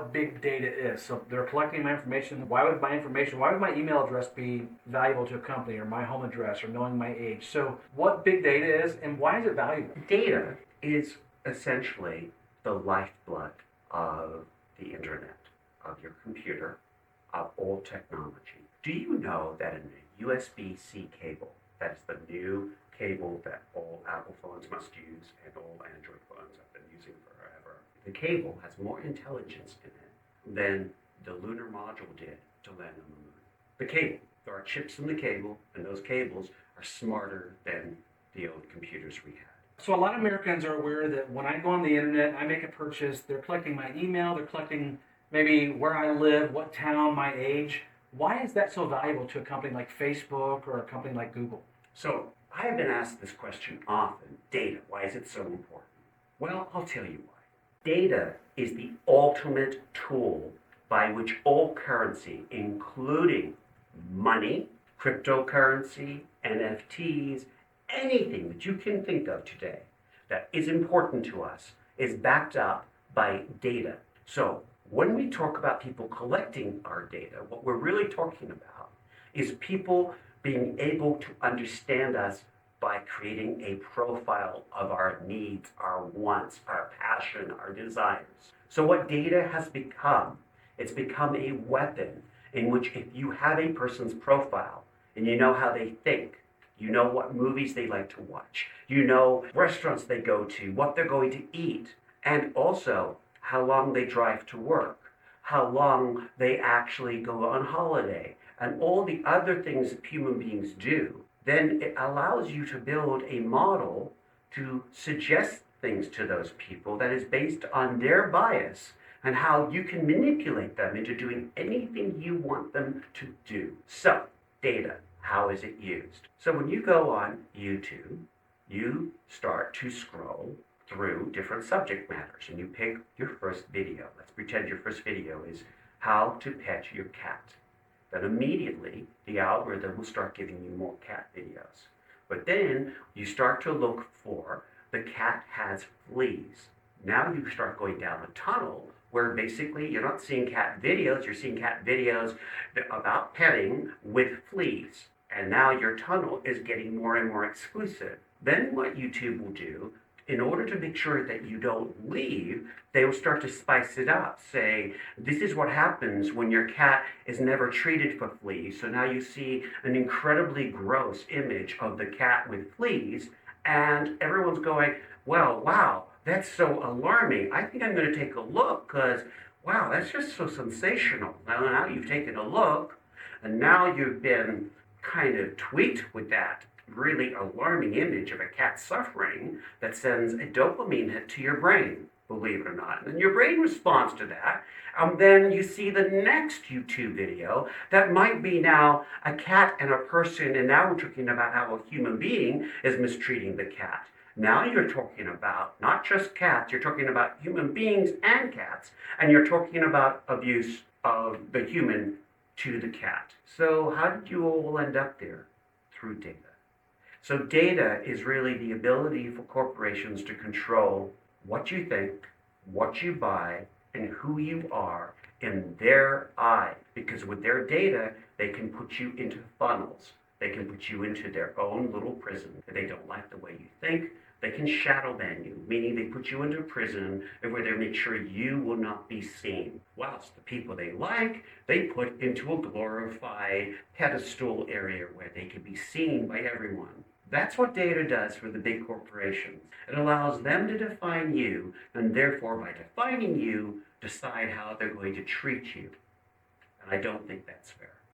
what big data is. So they're collecting my information. Why would my email address be valuable to a company, or my home address, or knowing my age? So what big data is, and why is it valuable? Data is essentially the lifeblood of the internet, of your computer, of all technology. Do you know that in a USB-C cable, that's the new cable that all Apple phones must use and all Android phones have been using forever, the cable has more intelligence in it than the lunar module did to land on the moon. The cable. There are chips in the cable, and those cables are smarter than the old computers we had. So a lot of Americans are aware that when I go on the internet, I make a purchase, they're collecting my email, they're collecting maybe where I live, what town, my age. Why is that so valuable to a company like Facebook or a company like Google? So I have been asked this question often. Data, why is it so important? Well, I'll tell you why. Data is the ultimate tool by which all currency, including money, cryptocurrency, NFTs, anything that you can think of today that is important to us, is backed up by data. So when we talk about people collecting our data, what we're really talking about is people being able to understand us by creating a profile of our needs, our wants, our passion, our desires. So what data has become, it's become a weapon in which if you have a person's profile and you know how they think, you know what movies they like to watch, you know restaurants they go to, what they're going to eat, and also how long they drive to work, how long they actually go on holiday, and all the other things that human beings do, then it allows you to build a model to suggest things to those people that is based on their bias and how you can manipulate them into doing anything you want them to do. So, data, how is it used? So when you go on YouTube, you start to scroll through different subject matters and you pick your first video. Let's pretend your first video is how to pet your cat. Then immediately the algorithm will start giving you more cat videos. But then you start to look for the cat has fleas. Now you start going down a tunnel where basically you're not seeing cat videos, you're seeing cat videos about petting with fleas. And now your tunnel is getting more and more exclusive. Then what YouTube will do, in order to make sure that you don't leave, they will start to spice it up. Say, this is what happens when your cat is never treated for fleas. So now you see an incredibly gross image of the cat with fleas, and everyone's going, well, wow, that's so alarming. I think I'm going to take a look because, wow, that's just so sensational. Now you've taken a look, and now you've been kind of tweaked with that really alarming image of a cat suffering that sends a dopamine hit to your brain, believe it or not. And your brain responds to that. And then you see the next YouTube video that might be now a cat and a person, and now we're talking about how a human being is mistreating the cat. Now you're talking about not just cats, you're talking about human beings and cats, and you're talking about abuse of the human to the cat. So how did you all end up there? Through data. So data is really the ability for corporations to control what you think, what you buy, and who you are in their eye. Because with their data, they can put you into funnels. They can put you into their own little prison. If they don't like the way you think, they can shadow ban you, meaning they put you into prison where they make sure you will not be seen. Whilst the people they like, they put into a glorified pedestal area where they can be seen by everyone. That's what data does for the big corporations. It allows them to define you, and therefore by defining you, decide how they're going to treat you. And I don't think that's fair.